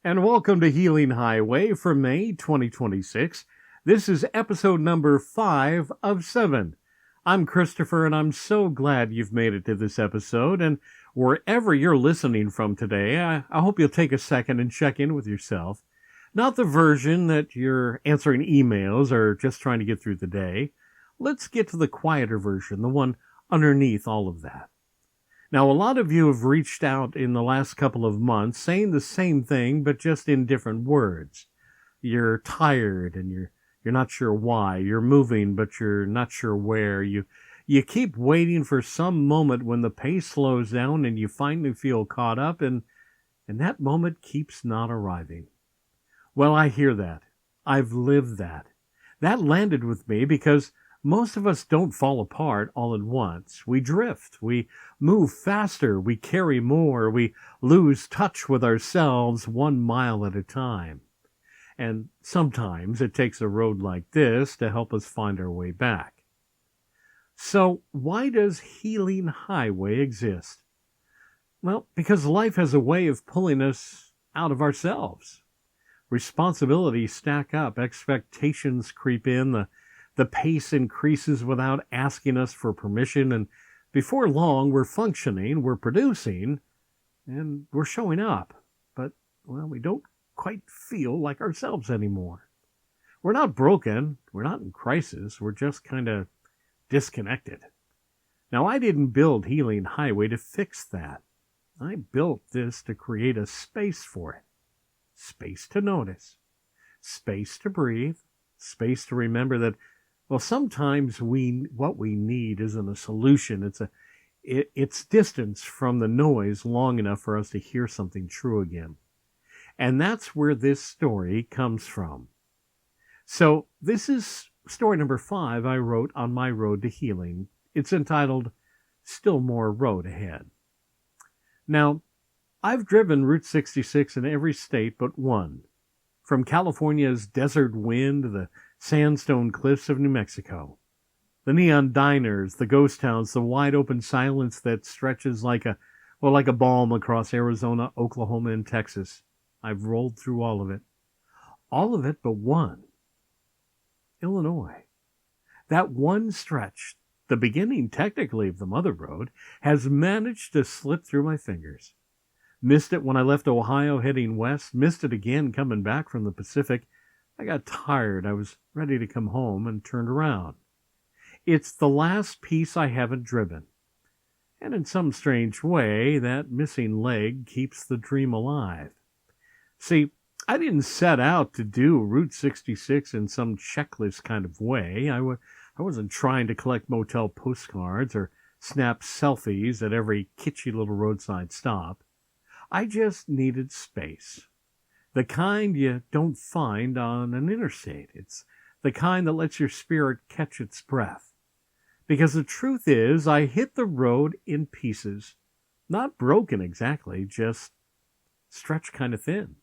and welcome to Healing Highway for May 2026. This is episode number 5 of 7. I'm Christopher, and I'm so glad you've made it to this episode, and wherever you're listening from today, I hope you'll take a second and check in with yourself. Not the version that you're answering emails or just trying to get through the day. Let's get to the quieter version, the one underneath all of that. Now, a lot of you have reached out in the last couple of months saying the same thing, but just in different words. You're tired and you're not sure why. You're moving, but you're not sure where. You keep waiting for some moment when the pace slows down and you finally feel caught up, and that moment keeps not arriving. Well, I hear that. I've lived that. That landed with me because most of us don't fall apart all at once. We drift. We move faster. We carry more. We lose touch with ourselves 1 mile at a time. And sometimes it takes a road like this to help us find our way back. So why does Healing Highway exist? Well, because life has a way of pulling us out of ourselves. Responsibilities stack up. Expectations creep in. The pace increases without asking us for permission, and before long we're functioning, we're producing, and we're showing up. But, well, we don't quite feel like ourselves anymore. We're not broken, we're not in crisis, we're just kind of disconnected. Now, I didn't build Healing Highway to fix that. I built this to create a space for it. Space to notice. Space to breathe. Space to remember that, well, sometimes what we need isn't a solution. It's distance from the noise long enough for us to hear something true again. And that's where this story comes from. So this is story number 5 I wrote on my road to healing. It's entitled, Still More Road Ahead. Now, I've driven Route 66 in every state but one. From California's desert wind to the sandstone cliffs of New Mexico. The neon diners, the ghost towns, the wide open silence that stretches like a balm across Arizona, Oklahoma, and Texas. I've rolled through all of it. All of it but one. Illinois. That one stretch, the beginning technically of the mother road, has managed to slip through my fingers. Missed it when I left Ohio heading west, missed it again coming back from the Pacific. I got tired. I was ready to come home and turned around. It's the last piece I haven't driven. And in some strange way, that missing leg keeps the dream alive. See, I didn't set out to do Route 66 in some checklist kind of way. I wasn't trying to collect motel postcards or snap selfies at every kitschy little roadside stop. I just needed space. The kind you don't find on an interstate. It's the kind that lets your spirit catch its breath. Because the truth is, I hit the road in pieces. Not broken exactly, just stretched kind of thin.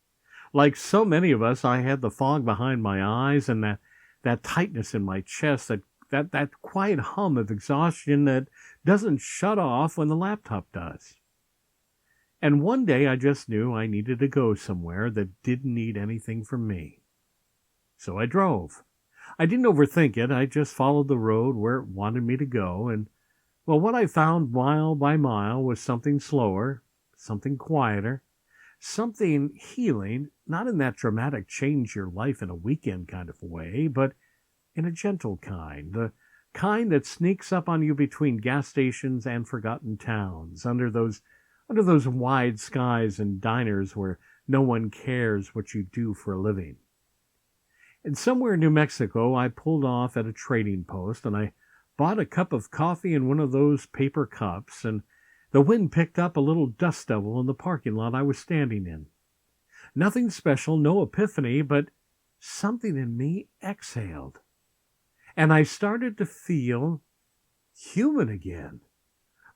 Like so many of us, I had the fog behind my eyes and that tightness in my chest, that quiet hum of exhaustion that doesn't shut off when the laptop does. And one day I just knew I needed to go somewhere that didn't need anything from me. So I drove. I didn't overthink it. I just followed the road where it wanted me to go. And, well, what I found mile by mile was something slower, something quieter, something healing, not in that dramatic change your life in a weekend kind of way, but in a gentle kind, the kind that sneaks up on you between gas stations and forgotten towns, under those wide skies and diners where no one cares what you do for a living. And somewhere in New Mexico, I pulled off at a trading post, and I bought a cup of coffee in one of those paper cups, and the wind picked up a little dust devil in the parking lot I was standing in. Nothing special, no epiphany, but something in me exhaled. And I started to feel human again.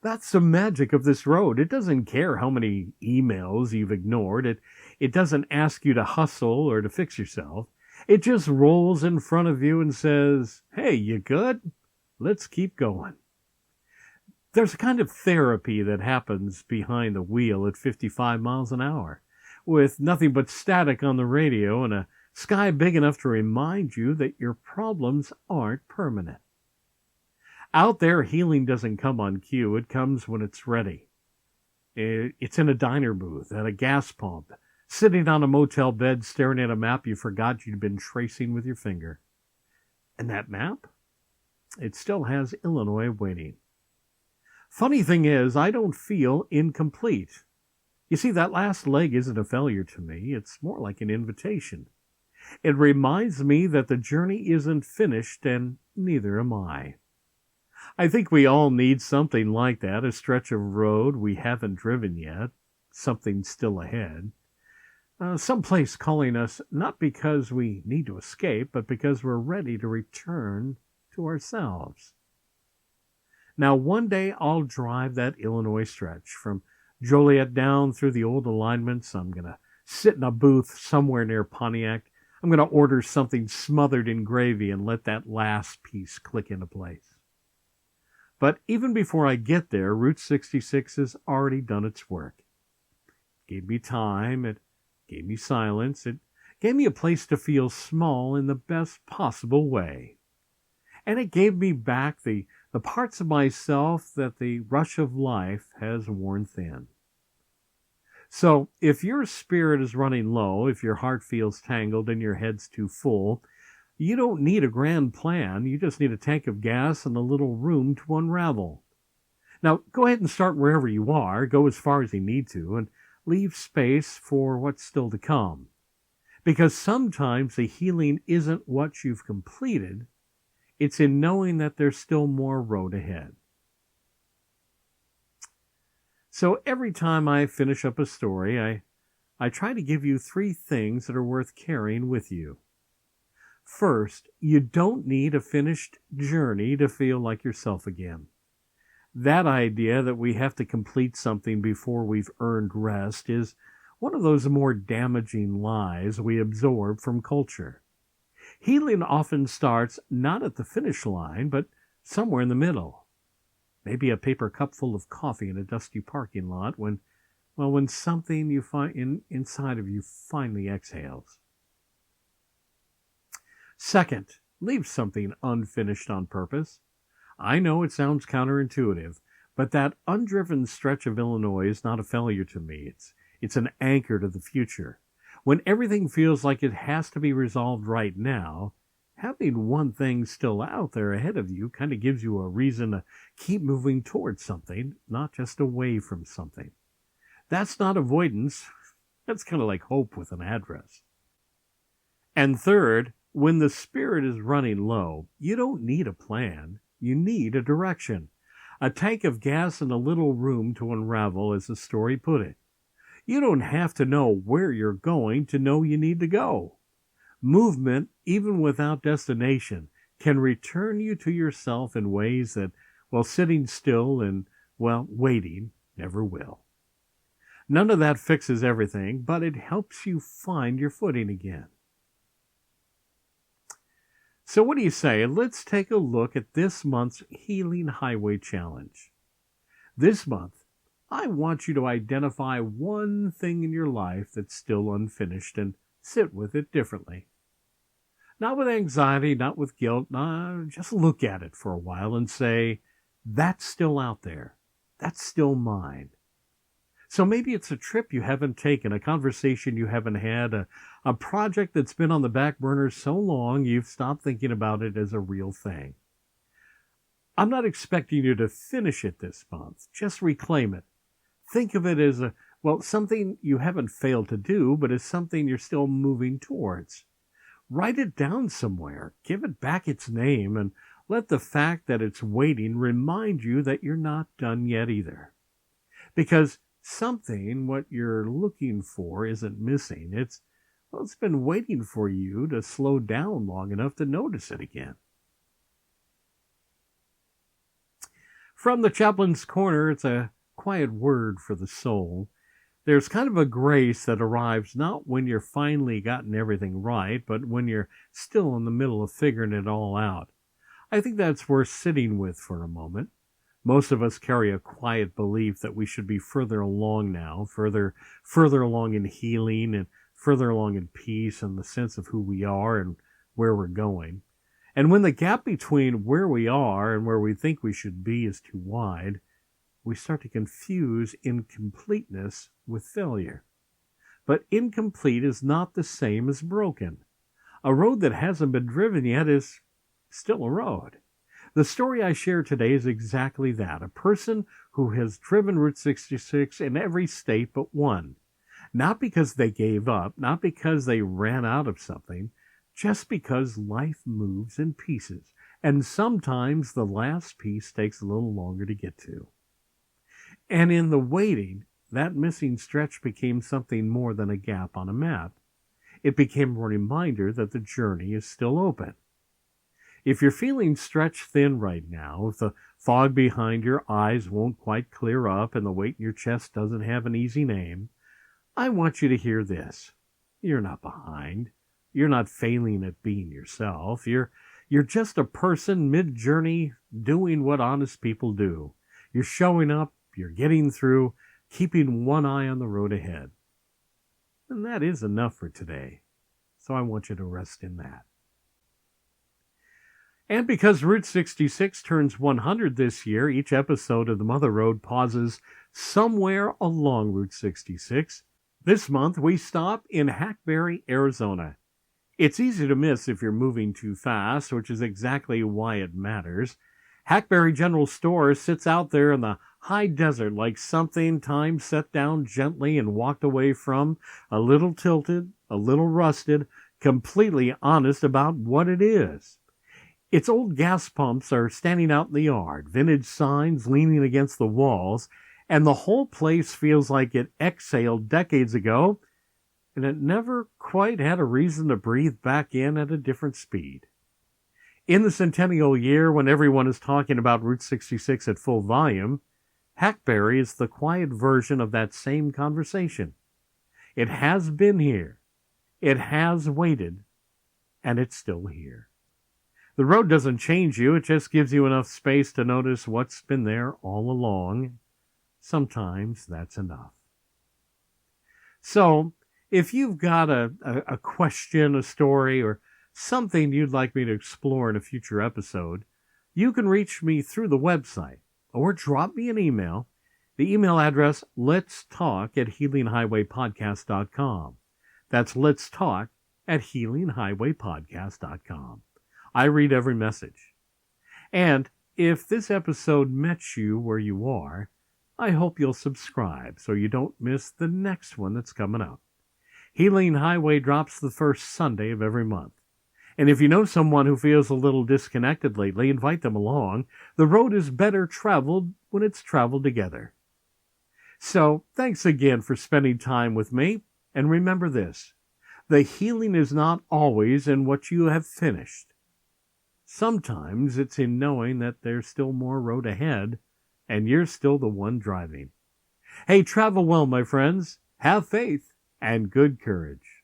That's the magic of this road. It doesn't care how many emails you've ignored. It doesn't ask you to hustle or to fix yourself. It just rolls in front of you and says, "Hey, you good? Let's keep going." There's a kind of therapy that happens behind the wheel at 55 miles an hour. with nothing but static on the radio and a sky big enough to remind you that your problems aren't permanent. Out there, healing doesn't come on cue. It comes when it's ready. It's in a diner booth, at a gas pump, sitting on a motel bed staring at a map you forgot you'd been tracing with your finger. And that map? It still has Illinois waiting. Funny thing is, I don't feel incomplete. You see, that last leg isn't a failure to me. It's more like an invitation. It reminds me that the journey isn't finished, and neither am I. I think we all need something like that, a stretch of road we haven't driven yet, something still ahead. Some place calling us not because we need to escape, but because we're ready to return to ourselves. Now, one day I'll drive that Illinois stretch from Joliet down through the old alignments. I'm going to sit in a booth somewhere near Pontiac. I'm going to order something smothered in gravy and let that last piece click into place. But even before I get there, Route 66 has already done its work. It gave me time. It gave me silence. It gave me a place to feel small in the best possible way. And it gave me back the parts of myself that the rush of life has worn thin. So if your spirit is running low, if your heart feels tangled and your head's too full, you don't need a grand plan. You just need a tank of gas and a little room to unravel. Now, go ahead and start wherever you are. Go as far as you need to and leave space for what's still to come. Because sometimes the healing isn't what you've completed. It's in knowing that there's still more road ahead. So every time I finish up a story, I try to give you 3 things that are worth carrying with you. First, you don't need a finished journey to feel like yourself again. That idea that we have to complete something before we've earned rest is one of those more damaging lies we absorb from culture. Healing often starts not at the finish line, but somewhere in the middle. Maybe a paper cup full of coffee in a dusty parking lot when something you find inside of you finally exhales. Second, leave something unfinished on purpose. I know it sounds counterintuitive, but that undriven stretch of Illinois is not a failure to me. It's an anchor to the future. When everything feels like it has to be resolved right now, having one thing still out there ahead of you kind of gives you a reason to keep moving towards something, not just away from something. That's not avoidance. That's kind of like hope with an address. And third, when the spirit is running low, you don't need a plan. You need a direction. A tank of gas and a little room to unravel, as the story put it. You don't have to know where you're going to know you need to go. Movement, even without destination, can return you to yourself in ways that, sitting still and, waiting never will. None of that fixes everything, but it helps you find your footing again. So what do you say? Let's take a look at this month's Healing Highway Challenge. This month, I want you to identify one thing in your life that's still unfinished and sit with it differently. Not with anxiety, not with guilt. Just look at it for a while and say, that's still out there. That's still mine. So maybe it's a trip you haven't taken, a conversation you haven't had, a project that's been on the back burner so long you've stopped thinking about it as a real thing. I'm not expecting you to finish it this month. Just reclaim it. Think of it as something you haven't failed to do, but as something you're still moving towards. Write it down somewhere. Give it back its name, and let the fact that it's waiting remind you that you're not done yet either. Because something, what you're looking for, isn't missing. It's been waiting for you to slow down long enough to notice it again. From the Chaplain's Corner, it's a quiet word for the soul. There's kind of a grace that arrives not when you're finally gotten everything right, but when you're still in the middle of figuring it all out. I think that's worth sitting with for a moment. Most of us carry a quiet belief that we should be further along now, further along in healing and further along in peace and the sense of who we are and where we're going. And when the gap between where we are and where we think we should be is too wide, we start to confuse incompleteness with failure. But incomplete is not the same as broken. A road that hasn't been driven yet is still a road. The story I share today is exactly that. A person who has driven Route 66 in every state but one. Not because they gave up, not because they ran out of something, just because life moves in pieces. And sometimes the last piece takes a little longer to get to. And in the waiting, that missing stretch became something more than a gap on a map. It became a reminder that the journey is still open. If you're feeling stretched thin right now, if the fog behind your eyes won't quite clear up and the weight in your chest doesn't have an easy name, I want you to hear this. You're not behind. You're not failing at being yourself. You're just a person mid-journey doing what honest people do. You're showing up, you're getting through, keeping one eye on the road ahead. And that is enough for today. So I want you to rest in that. And because Route 66 turns 100 this year, each episode of the Mother Road pauses somewhere along Route 66. This month, we stop in Hackberry, Arizona. It's easy to miss if you're moving too fast, which is exactly why it matters. Hackberry General Store sits out there in the high desert like something time set down gently and walked away from, a little tilted, a little rusted, completely honest about what it is. Its old gas pumps are standing out in the yard, vintage signs leaning against the walls, and the whole place feels like it exhaled decades ago, and it never quite had a reason to breathe back in at a different speed. In the Centennial year, when everyone is talking about Route 66 at full volume, Hackberry is the quiet version of that same conversation. It has been here, it has waited, and it's still here. The road doesn't change you, it just gives you enough space to notice what's been there all along. Sometimes that's enough. So, if you've got a question, a story, or something you'd like me to explore in a future episode, you can reach me through the website or drop me an email. The email address, letstalk@healinghighwaypodcast.com. That's letstalk@healinghighwaypodcast.com. I read every message. And if this episode met you where you are, I hope you'll subscribe so you don't miss the next one that's coming up. Healing Highway drops the first Sunday of every month. And if you know someone who feels a little disconnected lately, invite them along. The road is better traveled when it's traveled together. So, thanks again for spending time with me. And remember this, the healing is not always in what you have finished. Sometimes it's in knowing that there's still more road ahead, and you're still the one driving. Hey, travel well, my friends. Have faith and good courage.